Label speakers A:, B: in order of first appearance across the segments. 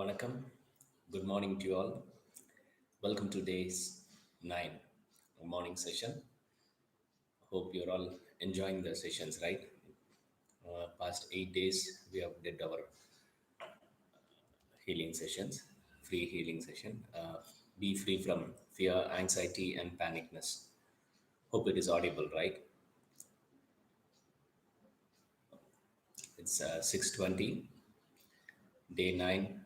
A: Vanakkam. Good morning to you all. Welcome to day's 9 morning session. Hope you're all enjoying the sessions, right? Past 8 days, we have did our healing sessions, free healing session. Be free from fear, anxiety, and panicness. Hope it is audible, right? It's 6:20, day 9,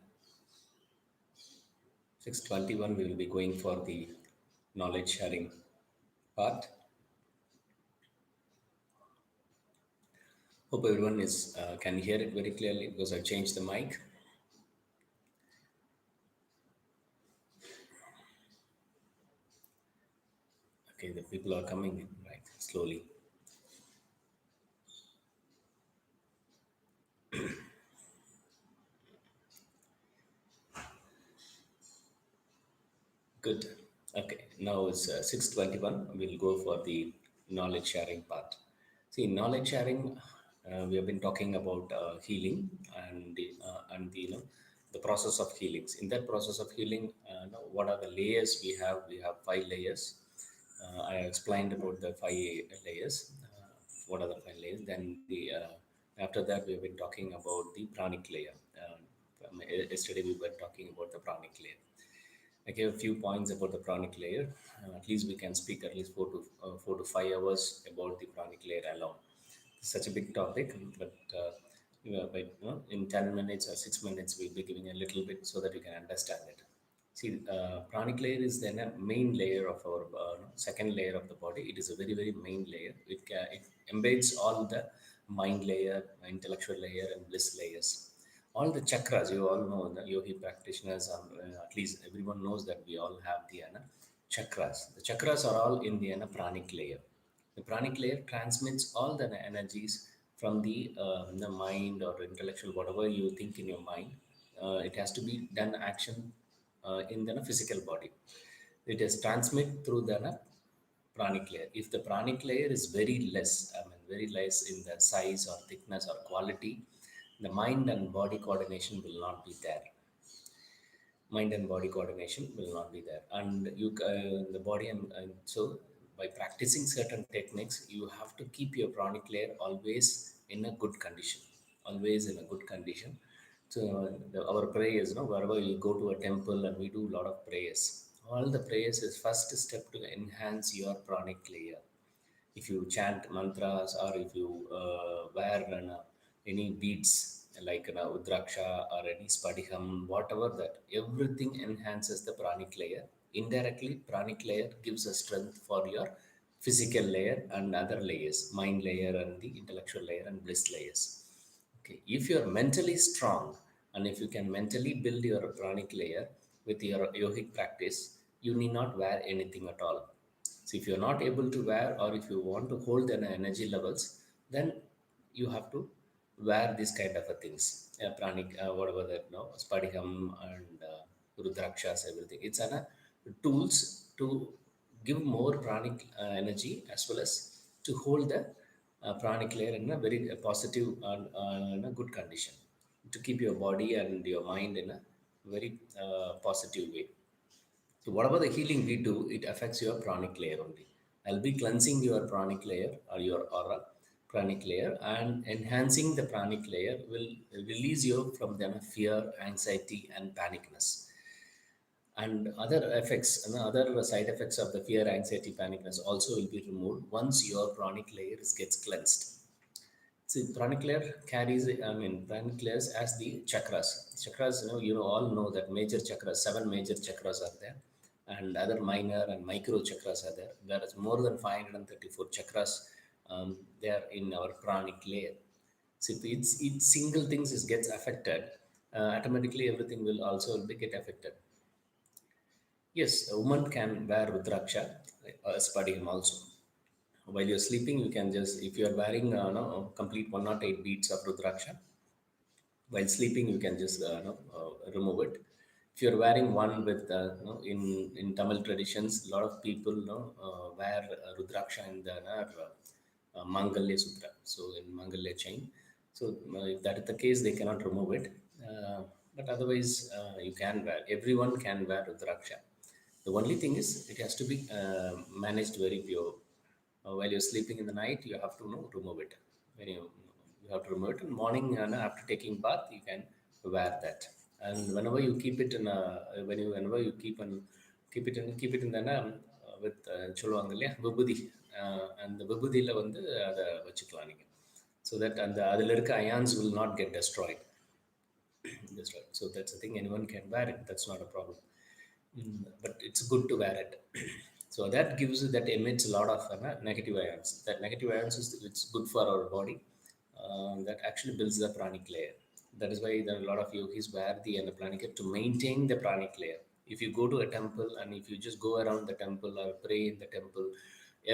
A: 6:21. We will be going for the knowledge sharing part. Hope everyone is can hear it very clearly because I changed the mic. Okay, the people are coming in right slowly. Good. Okay, now it's 6:21. We'll go for the knowledge sharing part. See, knowledge sharing. We have been talking about healing and the the process of healings. In that process of healing, what are the layers we have? We have 5 layers. I explained about the 5 layers. What are the 5 layers? Then the after that we have been talking about the pranic layer. Yesterday we were talking about the pranic layer. I gave a few points about the pranic layer. At least we can speak at least 4 to 5 hours about the pranic layer alone. It's such a big topic, but in 10 minutes or 6 minutes, we'll be giving a little bit so that you can understand it. See, pranic layer is then a main layer of our second layer of the body. It is a very, very main layer. It embeds all the mind layer, intellectual layer, and bliss layers. All the chakras, you all know, the yogi practitioners, at least everyone knows that we all have the chakras. The chakras are all in the pranic layer. The pranic layer transmits all the energies from the mind or intellectual, whatever you think in your mind. It has to be done action in the physical body. It is transmit through the pranic layer. If the pranic layer is very less, I mean very less in the size or thickness or quality, the mind and body coordination will not be there. Mind and body coordination will not be there, and the body and so by practicing certain techniques, you have to keep your pranic layer always in a good condition, always in a good condition. So our prayers, wherever you go to a temple and we do a lot of prayers, all the prayers is first step to enhance your pranic layer. If you chant mantras or if you wear any beads like udraksha or any spadiham, whatever that, everything enhances the pranic layer. Indirectly, pranic layer gives a strength for your physical layer and other layers, mind layer and the intellectual layer and bliss layers. Okay, if you're mentally strong and if you can mentally build your pranic layer with your yogic practice, you need not wear anything at all. So if you're not able to wear or if you want to hold an energy levels, then you have to wear this kind of a things. Pranic, whatever that, spadiham and rudrakshas, everything. It's tools to give more pranic energy as well as to hold the pranic layer in a very positive and in a good condition, to keep your body and your mind in a very positive way. So whatever the healing we do, it affects your pranic layer only. I'll be cleansing your pranic layer or your aura pranic layer, and enhancing the pranic layer will release you from the fear, anxiety, and panicness. And other effects and other side effects of the fear, anxiety, panicness also will be removed once your pranic layer gets cleansed. See, pranic layer carries, I mean, pranic layers as the chakras. Chakras, all know that major chakras, 7 major chakras are there, and other minor and micro chakras are there. There is more than 534 chakras there in our pranic layer. So if each single things gets affected, automatically everything will also be get affected. Yes, a woman can wear rudraksha, spadiham also. While you're sleeping, you can just, if you're wearing no, complete 108 beads of Rudraksha, while sleeping, you can just remove it. If you're wearing one with, in Tamil traditions, a lot of people wear Rudraksha in the Mangalya Sutra, so in Mangalya chain. So if that is the case, they cannot remove it. But otherwise, you can wear. Everyone can wear Rudraksha. The only thing is, it has to be managed very pure. While you're sleeping in the night, you have to remove it. When you have to remove it in morning, and after taking bath, you can wear that. And whenever you keep it in a, when you whenever you keep it in the with சொல்லுவாங்க இல்லையா விபூதி அந்த விபூதியில் வந்து அதை வச்சுக்கலாம் நீங்கள் so that and the அதில் இருக்க ions will not get destroyed. That's right. So that's the thing. Anyone can wear it. That's not a problem. But it's good to wear it. So that gives that emits a lot of negative ions. That negative ions is it's good for our body. That actually builds the pranic layer. That is why there are a lot of yogis wear the pranic layer to maintain the pranic layer. If you go to a temple and if you just go around the temple or pray in the temple,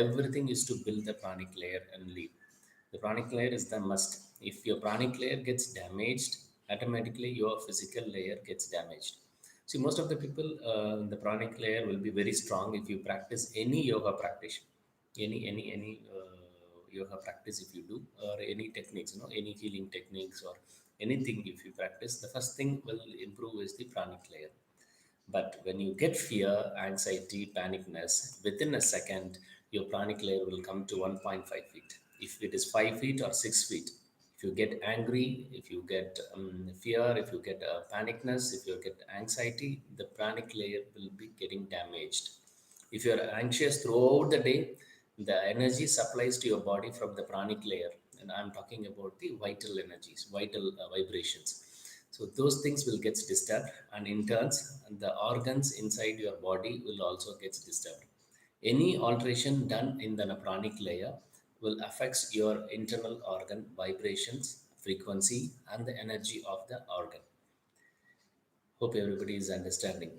A: everything is to build the pranic layer and leave. The pranic layer is the must. If your pranic layer gets damaged, automatically your physical layer gets damaged. See, most of the people, the pranic layer will be very strong if you practice any yoga practice, any yoga practice if you do, or any techniques, any healing techniques or anything if you practice. The first thing will improve is the pranic layer. But when you get fear, anxiety, panicness, within a second, your pranic layer will come to 1.5 feet. If it is 5 feet or 6 feet, if you get angry, if you get fear, if you get panicness, if you get anxiety, the pranic layer will be getting damaged. If you are anxious throughout the day, the energy supplies to your body from the pranic layer, and I'm talking about the vital energies, vital vibrations. So those things will get disturbed, and in turns, the organs inside your body will also get disturbed. Any alteration done in the pranic layer will affect your internal organ vibrations, frequency, and the energy of the organ. Hope everybody is understanding.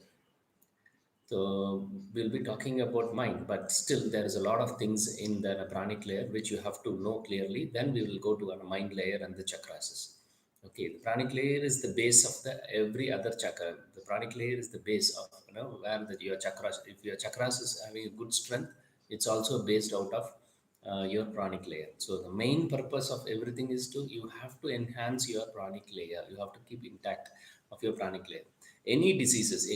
A: So we'll be talking about mind, but still there is a lot of things in the pranic layer which you have to know clearly. Then we will go to a mind layer and the chakras. Okay, the pranic layer is the base of the every other chakra. The pranic layer is the base of where your chakras. If your chakras is having a good strength, it's also based out of your pranic layer. So the main purpose of everything is to you have to enhance your pranic layer. You have to keep intact of your pranic layer. Any diseases,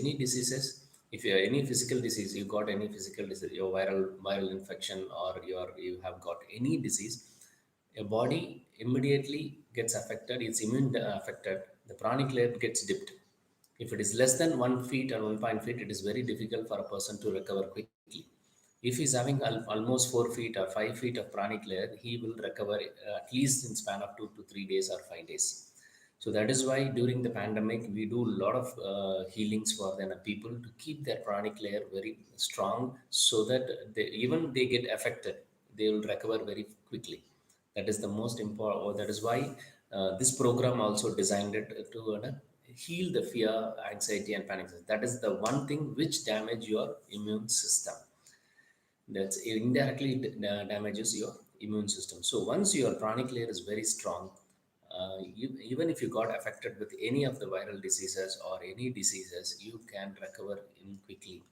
A: if you have any physical disease, you got any physical disease, your viral infection, or you have got any disease, your body immediately gets affected. It's immune affected. The pranic layer gets dipped. If it is less than 1 feet or 1.5 feet, it is very difficult for a person to recover quickly. If he's having almost 4 feet or 5 feet of pranic layer, he will recover at least in span of 2 to 3 days or 5 days. So that is why during the pandemic, we do a lot of healings for the people to keep their pranic layer very strong, so that even they get affected, they will recover very quickly. That is the most important, or that is why this program also designed it to heal the fear, anxiety, and panic. That is the one thing which damage your immune system. That indirectly damages your immune system. So once your pranic layer is very strong, even if you got affected with any of the viral diseases or any diseases, you can recover in quickly.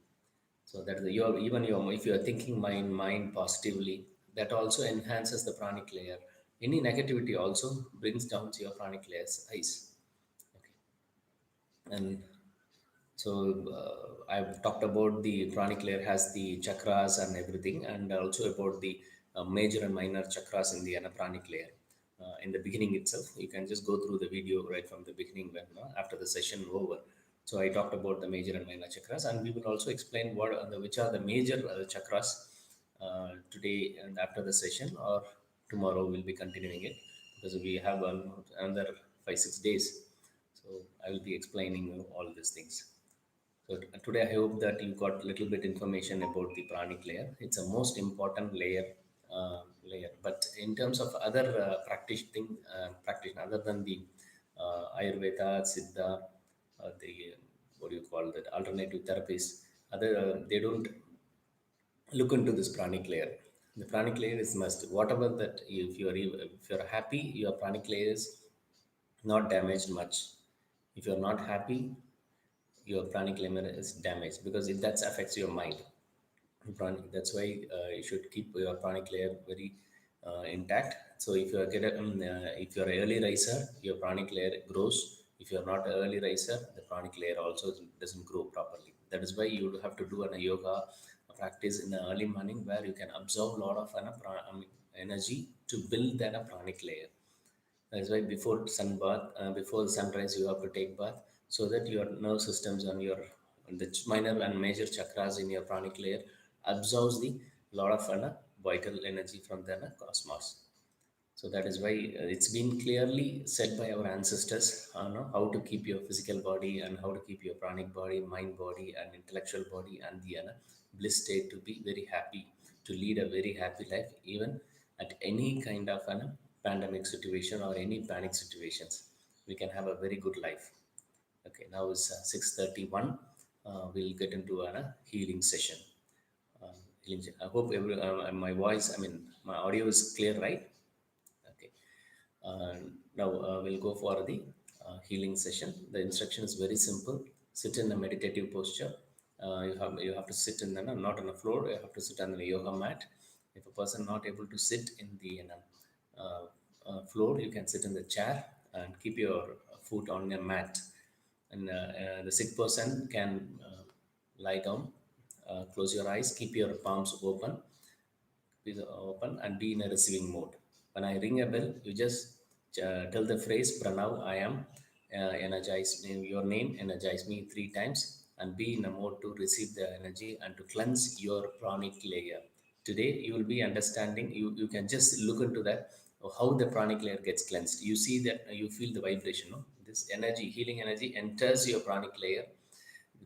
A: So that is your even your if you are thinking mind positively, that also enhances the pranic layer. Any negativity also brings down your pranic layer's ice. Okay, and so I've talked about the pranic layer has the chakras and everything, and also about the major and minor chakras in the pranic layer. In the beginning itself, you can just go through the video right from the beginning when after the session over. So I talked about the major and minor chakras, and we will also explain which are the major chakras today and after the session, or tomorrow we'll be continuing it because we have another 5 6 days. So I will be explaining all these things. So today I hope that you got little bit information about the pranic layer. It's a most important layer. But in terms of other practice other than the Ayurveda, Siddha, the what do you call that alternative therapies, other they don't look into this pranic layer. The pranic layer is must. Whatever that if you're happy, your pranic layer is not damaged much. If you're not happy, your pranic layer is damaged because that affects your mind. That's why you should keep your pranic layer very intact. So if you're if you're an early riser, your pranic layer grows. If you're not an early riser, the pranic layer also doesn't grow properly. That is why you have to do an yoga practice in the early morning, where you can absorb a lot of energy to build that a pranic layer. That's why before sun bath, before sunrise, you have to take bath, so that your nerve systems and your the minor and major chakras in your pranic layer absorbs the lot of vital energy from the cosmos. So that is why it's been clearly said by our ancestors, how to keep your physical body and how to keep your pranic body, mind body, and intellectual body and the bliss state to be very happy, to lead a very happy life, even at any kind of pandemic situation or any panic situations. We can have a very good life. Okay, now it's 6:31. We'll get into a healing session. Uh, I hope my voice, I mean, my audio is clear, right? Okay. Now we'll go for the healing session. The instruction is very simple. Sit in a meditative posture. You have to sit in the not on the floor. You have to sit on the yoga mat. If a person not able to sit in the floor, you can sit in the chair and keep your foot on a mat. And the sick person can lie down, close your eyes, keep your palms open, is open, and be in a receiving mode. When I ring a bell, you just tell the phrase Pranav, I am, energize your name, energize me three times, and be in a mode to receive the energy and to cleanse your pranic layer. Today, you will be understanding, you can just look into that, how the pranic layer gets cleansed. You see that, you feel the vibration, no? This energy, healing energy enters your pranic layer,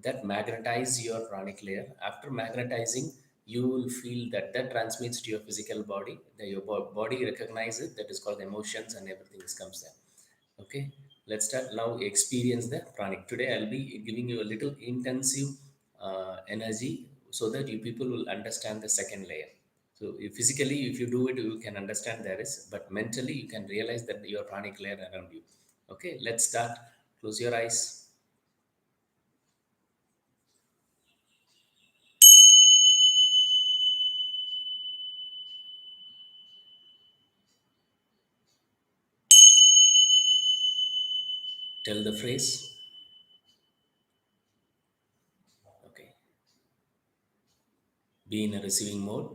A: that magnetize your pranic layer. After magnetizing, you will feel that that transmits to your physical body, that your body recognize it, that is called emotions, and everything comes there. Okay, let's start now. Experience the pranic. Today I'll be giving you a little intensive energy, so that you people will understand the second layer. So if physically, if you do it, you can understand there is, but mentally you can realize that your pranic layer around you. Okay, let's start. Close your eyes. Tell the phrase. Okay. Be in a receiving mode.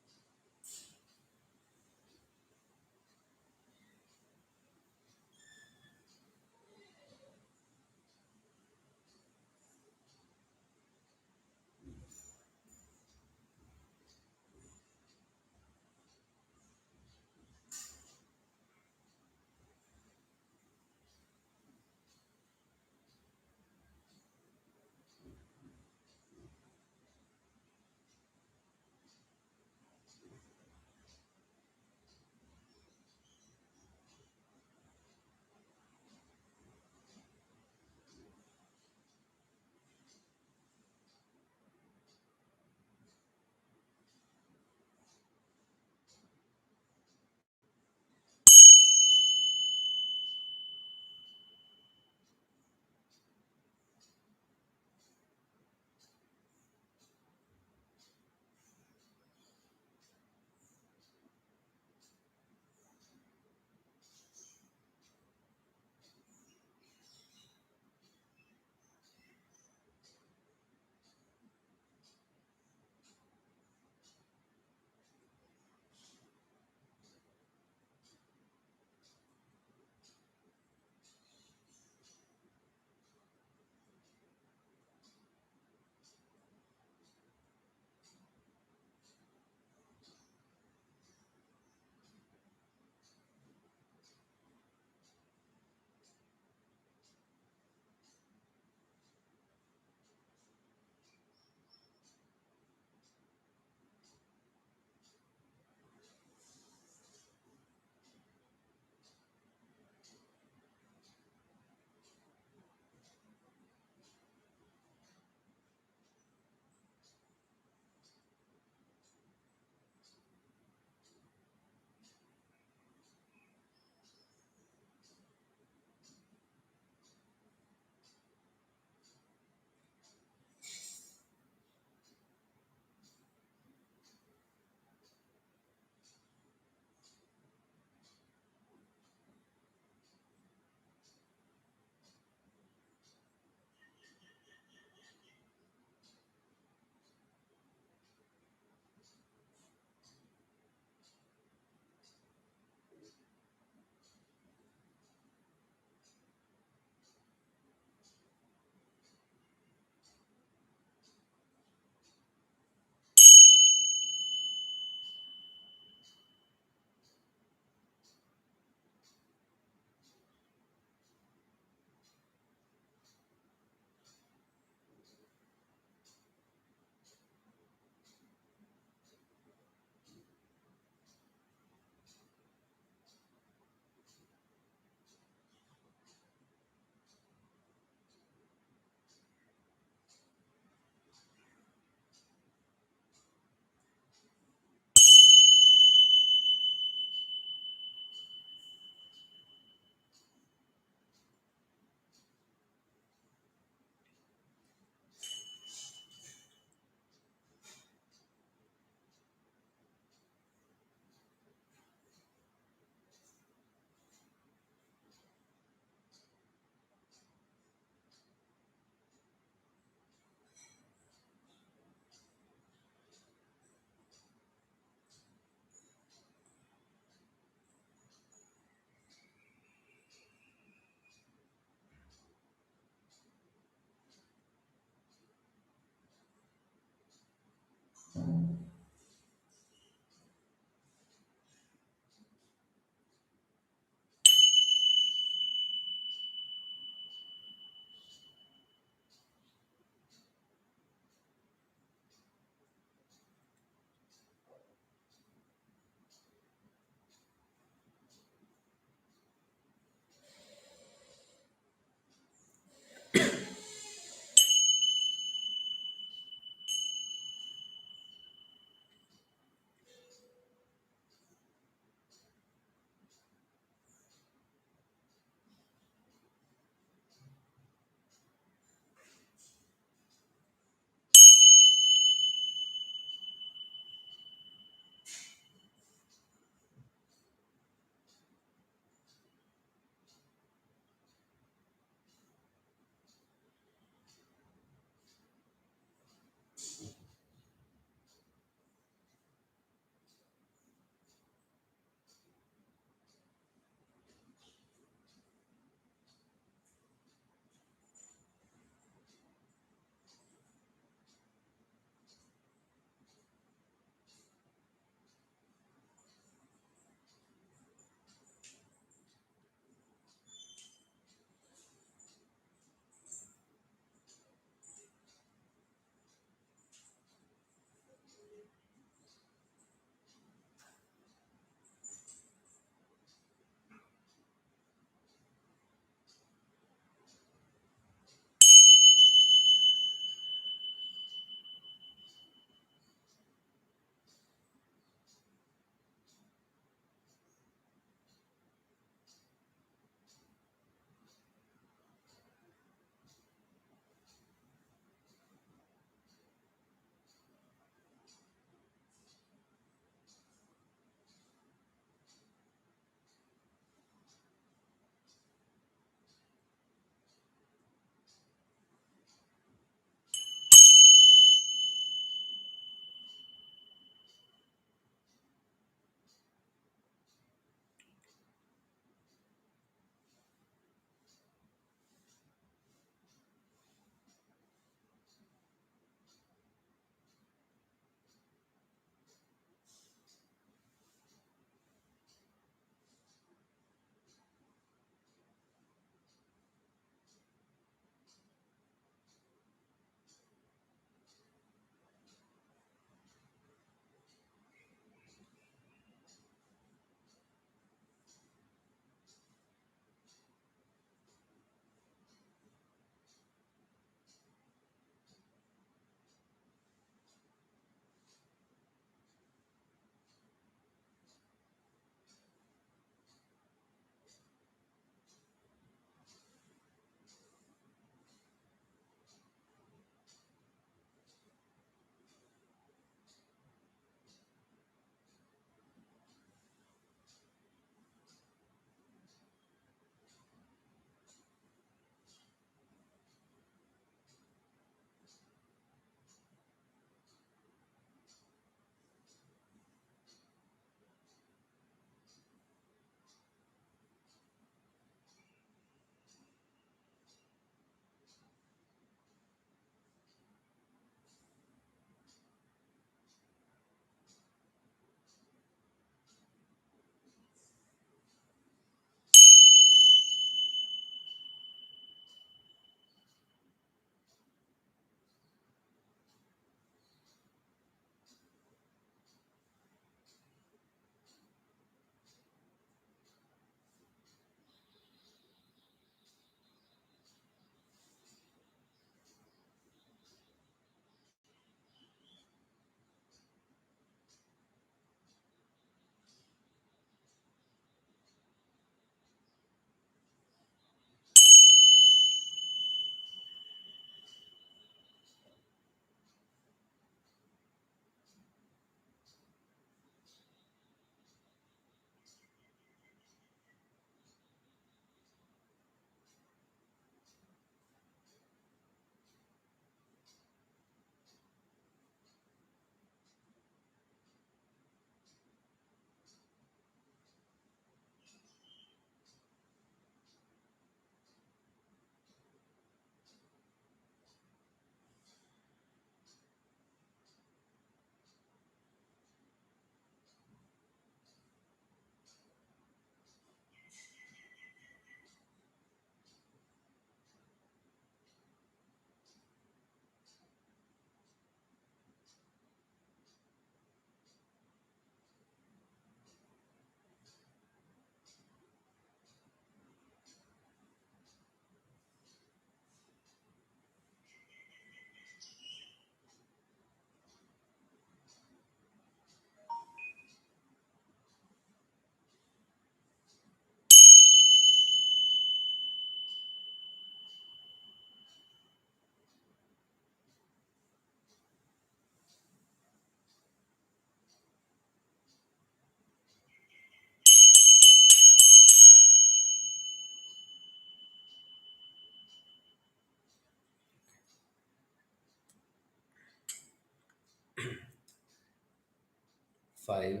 A: 5,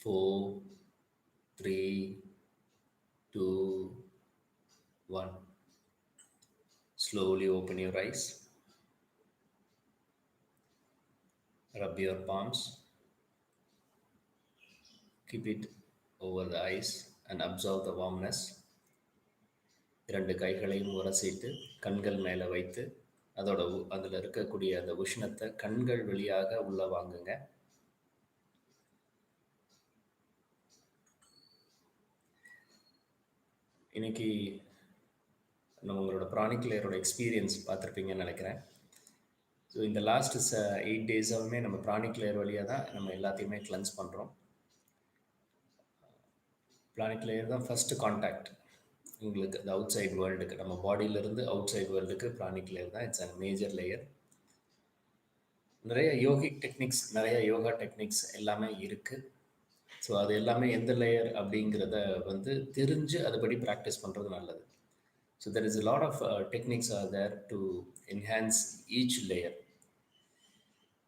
A: 4, 3, 2, 1. Slowly open your eyes, rub your palms, keep it over the eyes and absorb the warmness. இரண்டு கைகளையும் உரசிட்டு கண்கள் மேலே வைத்து அதில் இருக்கக்கூடிய அந்த உஷ்ணத்தை கண்கள் வழியாக உள்ளே வாங்குங்க. இன்னைக்கு நம்ம உங்களோட ப்ரானிக் லேயரோட எக்ஸ்பீரியன்ஸ் பார்த்துருப்பீங்கன்னு நினைக்கிறேன். ஸோ இந்த லாஸ்ட் 8 டேஸாகவுமே நம்ம ப்ரானிக் லேயர் வழியாக தான் நம்ம எல்லாத்தையுமே கிளென்ஸ் பண்ணுறோம். ப்ரானிக் லேயர் தான் ஃபஸ்ட்டு கான்டாக்ட் உங்களுக்கு அந்த அவுட் சைட் வேர்ல்டுக்கு, நம்ம பாடியிலேருந்து அவுட் சைட் வேர்ல்டுக்கு ப்ரானிக் லேயர் தான் இட்ஸ் அ மேஜர் லேயர். நிறைய யோகிக் டெக்னிக்ஸ், நிறைய யோகா டெக்னிக்ஸ் எல்லாமே இருக்குது. ஸோ அது எல்லாமே எந்த லேயர் அப்படிங்கிறத தெரிஞ்சு அதுபடி ப்ராக்டிஸ் பண்ணுறது நல்லது. So there is a lot of techniques are there to enhance each layer.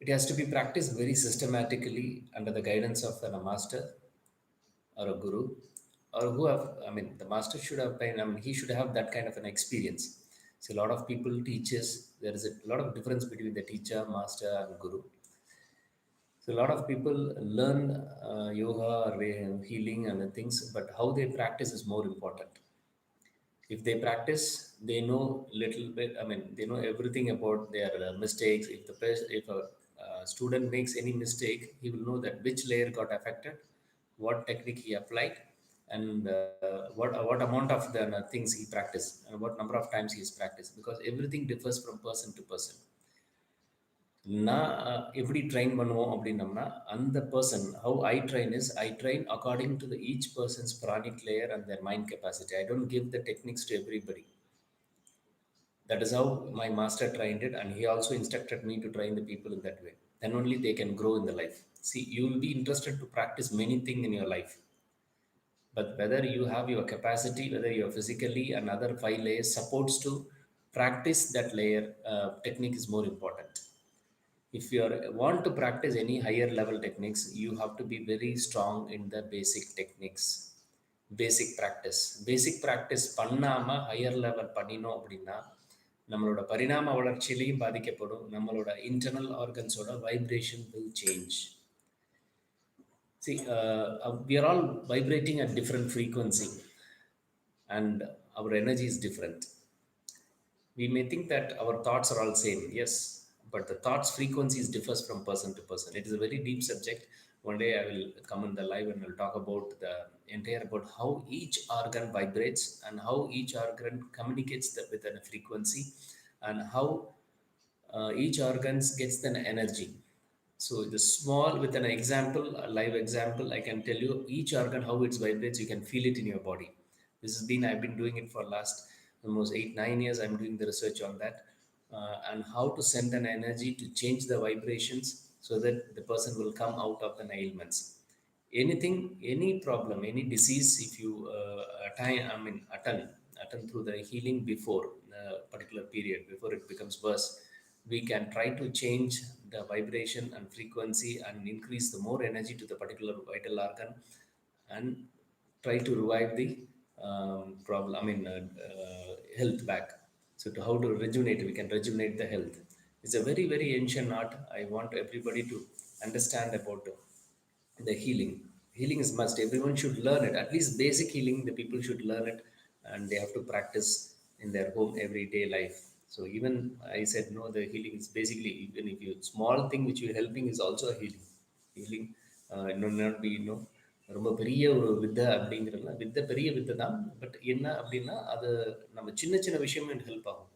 A: It has to be practiced very systematically under the guidance of a master or a guru, or who have, I mean, the master should have been, I mean, he should have that kind of an experience. So a lot of people teaches, there is a lot of difference between the teacher, master and guru. So a lot of people learn yoga or healing and the things, but how they practice is more important. If they practice, they know little bit, I mean, they know everything about their mistakes. If a student makes any mistake, he will know that which layer got affected, what technique he applied, and what amount of the things he practiced, and what number of times he has practiced, because everything differs from person to person. நான் எப்படி train பண்ணுவோம் அப்படின்னம்னா, அந்த person how I train is, I train according to the each persons pranic layer and their mind capacity. I don't give the techniques to everybody. That is how my master trained it, and he also instructed me to train the people in that way. Then only they can grow in the life. See, you will be interested to practice many things in your life, but whether you have your capacity, whether you are physically and other 5 layers supports to practice that layer, technique is more important. If you want to practice any higher level techniques, you have to be very strong in the basic techniques, basic practice பண்ணாம higher level பண்ணினோம் அப்படின்னா நம்மளோட பரிணாம வளர்ச்சியிலையும் பாதிக்கப்படும், நம்மளோட இன்டர்னல் ஆர்கன்ஸோட vibration will change. See, we are all vibrating at different frequency and our energy is different. We may think that our thoughts are all same, yes, but the thoughts frequencies differs from person to person. It is a very deep subject. One day I will come in the live and I'll talk about the entire about how each organ vibrates and how each organ communicates with a frequency, and how each organs gets the energy. So the small, with an example, a live example, I can tell you each organ how it vibrates. You can feel it in your body. This has been, I've been doing it for last almost 8-9 years. I'm doing the research on that, and how to send an energy to change the vibrations so that the person will come out of the ailments. Anything, any problem, any disease, if you attend through the healing before the particular period, before it becomes worse, we can try to change the vibration and frequency and increase the more energy to the particular vital organ, and try to revive the problem, health back. So to how to rejuvenate, we can rejuvenate the health. It's a very, very ancient art. I want everybody to understand about the healing. Healing is must. Everyone should learn it. At least basic healing, the people should learn it, and they have to practice in their home everyday life. So even I said no, the healing is basically, even if you small thing which you're helping is also a healing. Healing not be ரொம்ப பெரிய ஒரு வித்தை அப்படிங்கிறதுல வித்தை பெரிய வித்தை தான். But என்ன அப்படின்னா அது நம்ம சின்ன சின்ன விஷயமும் ஹெல்ப் ஆகும்.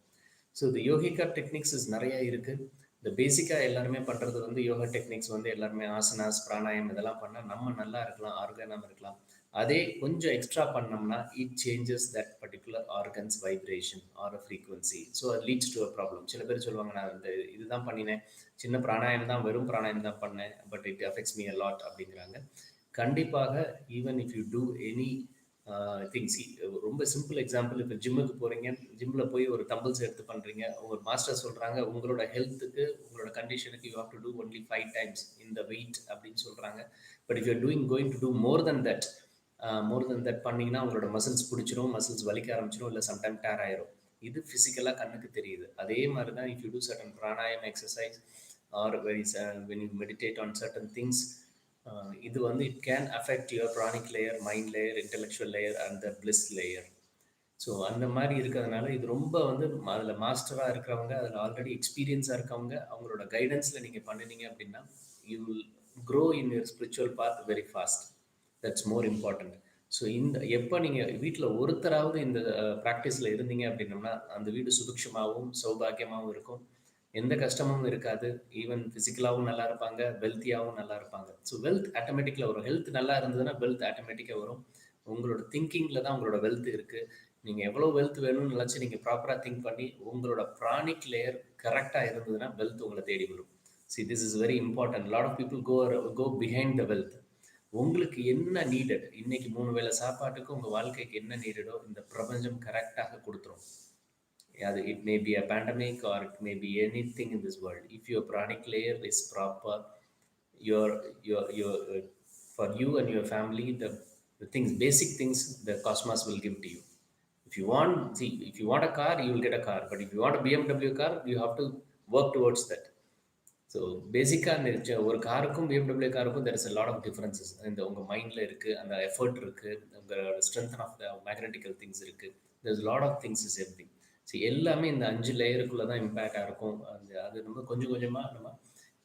A: ஸோ இந்த யோகிகா டெக்னிக்ஸ் நிறையா இருக்குது. இந்த பேசிக்காக எல்லாருமே பண்ணுறது யோகா டெக்னிக்ஸ் எல்லாருமே ஆசனாஸ், பிராணாயம் இதெல்லாம் பண்ணால் நம்ம நல்லா இருக்கலாம், ஆர்கனாக இருக்கலாம். அதே கொஞ்சம் எக்ஸ்ட்ரா பண்ணோம்னா it changes that particular organ's vibration or a frequency. So அது லீட்ஸ் டு அ ப்ராப்ளம். சில பேர் சொல்லுவாங்க, நான் இந்த இதுதான் பண்ணினேன், சின்ன பிராணாயம் தான், வெறும் பிராணாயம் தான் பண்ணேன், but it affects me a lot அப்படிங்கிறாங்க. கண்டிப்பாக even if you do any I think ரொம்ப சிம்பிள் எக்ஸாம்பிள். இப்போ ஜிம்முக்கு போகிறீங்க, ஜிம்மில் போய் ஒரு டம்பிள்ஸ் எடுத்து பண்ணுறீங்க. ஒரு மாஸ்டர் சொல்கிறாங்க உங்களோட ஹெல்த்துக்கு, உங்களோட கண்டிஷனுக்கு you have to do only 5 times இந்த வெயிட் அப்படின்னு சொல்கிறாங்க. But if you doing going to do more then that பண்ணிங்கன்னா உங்களோட மசில்ஸ் பிடிச்சிரும், மசில்ஸ் வலிக்க ஆரம்பிச்சிடும், இல்லை சம்டைம் டேர் ஆயிரும். இது ஃபிசிக்கலாக கண்ணுக்கு தெரியுது. அதே மாதிரி தான் if you do certain pranayama exercise R when you meditate on certain things, இது வந்து it can affect your pranic layer, mind layer, intellectual layer and the bliss layer. So அந்த மாதிரி இருக்கிறதுனால இது ரொம்ப வந்து அதில் மாஸ்டராக இருக்கிறவங்க, அதில் ஆல்ரெடி எக்ஸ்பீரியன்ஸாக இருக்கவங்க, அவங்களோட கைடன்ஸில் நீங்கள் பண்ணினீங்க அப்படின்னா you will grow in your spiritual path very fast. That's more important. So இந்த எப்போ நீங்கள் வீட்டில் ஒருத்தராவது இந்த ப்ராக்டிஸில் இருந்தீங்க அப்படின்னம்னா அந்த வீடு சுபிக்ஷமாகவும் சௌபாகியமாகவும் இருக்கும். எந்த கஷ்டமும் இருக்காது. ஈவன் ஃபிசிக்கலாகவும் நல்லா இருப்பாங்க, வெல்த்தியாகவும் நல்லா இருப்பாங்க. ஸோ வெல்த் ஆட்டோமேட்டிக்கில் வரும். ஹெல்த் நல்லா இருந்ததுன்னா வெல்த் ஆட்டோமேட்டிக்காக வரும். உங்களோட திங்கிங்கில் தான் உங்களோட வெல்த் இருக்குது. நீங்கள் எவ்வளோ வெல்த் வேணும்னு நினச்சி நீங்கள் ப்ராப்பராக திங்க் பண்ணி உங்களோட ப்ரானிக் லேயர் கரெக்டாக இருந்ததுன்னா வெல்த் உங்களை தேடி வரும். See this is very important. Lot of people go behind the wealth. உங்களுக்கு என்ன நீடட், இன்னைக்கு 3 வேளை சாப்பாட்டுக்கு உங்கள் வாழ்க்கைக்கு என்ன நீடடோ இந்த பிரபஞ்சம் கரெக்டாக கொடுத்துரும். It may be a pandemic or it may be anything in this world. If your pranic layer is proper, your for you and your family, the things, basic things, the cosmos will give to you. If you want a car, you will get a car. But if you want a BMW car, you have to work towards that. So பேசிக்காக ஒரு காருக்கும் BMW காருக்கும் there is a lot of differences. இந்த உங்கள் மைண்டில் இருக்குது, அந்த effort இருக்குது, உங்களோட strength of the magnetical things இருக்குது. There is lot of things is everything. So எல்லாமே இந்த 5 லேயருக்குள்ளே தான் இம்பேக்டாக இருக்கும். அது நம்ம கொஞ்சம் கொஞ்சமாக நம்ம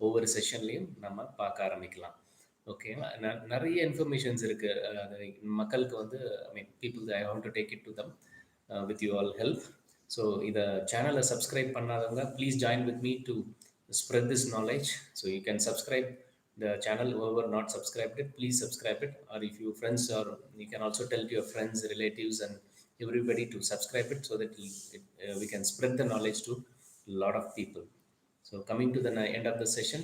A: ஒவ்வொரு செஷன்லேயும் நம்ம பார்க்க ஆரம்பிக்கலாம். ஓகே, நிறைய இன்ஃபர்மேஷன்ஸ் இருக்குது. அது மக்களுக்கு வந்து people I want to take it to them with you all help. So இதை சேனலை சப்ஸ்கிரைப் பண்ணாதவங்க please join with me to spread this knowledge. So you can subscribe the channel. Whoever not subscribed it, please subscribe it. Or if you friends, or you can also tell to your friends, relatives and everybody to subscribe it, so that we can spread the knowledge to a lot of people. So coming to the end of the session,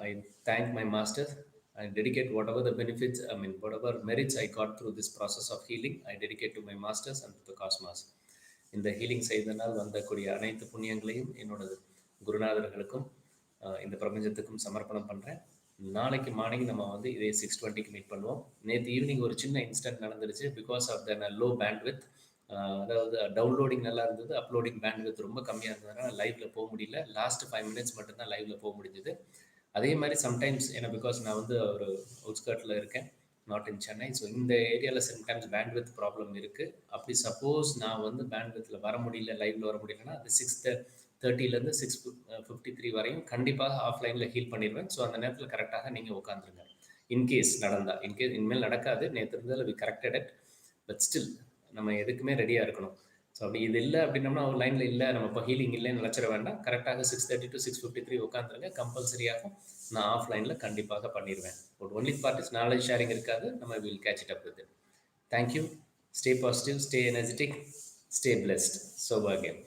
A: I thank my masters. I dedicate whatever the benefits, whatever merits I got through this process of healing, I dedicate to my masters and to the cosmos. இந்த healing செய்தனால் வந்தக்கூடிய அனைத்து புண்ணியங்களையும் என்னோட குருநாதர்களுக்கும் இந்த பிரபஞ்சத்துக்கும் சமர்ப்பணம் பண்ணுறேன். நாளைக்கு morning நம்ம வந்து இதே 6:20க்கு மீட் பண்ணுவோம். நேற்று ஈவினிங் ஒரு சின்ன இன்சிடென்ட் நடந்துருச்சு. Because of the low bandwidth, அதாவது டவுன்லோடிங் நல்லா இருந்தது, அப்லோடிங் பேண்ட்வித் ரொம்ப கம்மியாக இருந்ததுனால லைவில் போக முடியல. லாஸ்ட் 5 minutes மட்டும்தான் லைவில் போக முடிஞ்சது. அதே மாதிரி சம்டைம்ஸ் ஏன்னா பிகாஸ் நான் வந்து ஒரு அவுட்ஸ்கர்ட்டில் இருக்கேன், நாட் இன் சென்னை. ஸோ இந்த ஏரியாவில் சம்டைம்ஸ் பேண்ட்வித் ப்ராப்ளம் இருக்குது. அப்படி சப்போஸ் நான் வந்து பேண்ட்வித்தில் வர முடியல, லைவில் வர முடியலன்னா அது 6:30 6:53 வரையும் கண்டிப்பாக ஆஃப்லைனில் ஹீல் பண்ணிடுவேன். ஸோ அந்த நேரத்தில் கரெக்டாக நீங்கள் உட்காந்துருங்க. இன்கேஸ் இனிமேல் நடக்காது, நேற்று இருந்தால் we corrected it. But still நம்ம எதுக்குமே ரெடியாக இருக்கணும். ஸோ அப்படி இது இல்லை அப்படின்னம்னா அவர் லைனில் இல்லை, நம்ம இப்போ ஹீலிங் இல்லைன்னு நினச்சிட வேண்டாம். கரெக்டாக 6:30 to 6:53 உட்காந்துருங்க. கம்பல்சரியாக நான் ஆஃப்லைனில் கண்டிப்பாக பண்ணிடுவேன். But only part is knowledge sharing இருக்காது. நம்ம will catch it up with it. Thank you. Stay positive, stay energetic, stay blessed. சௌபாகியம்.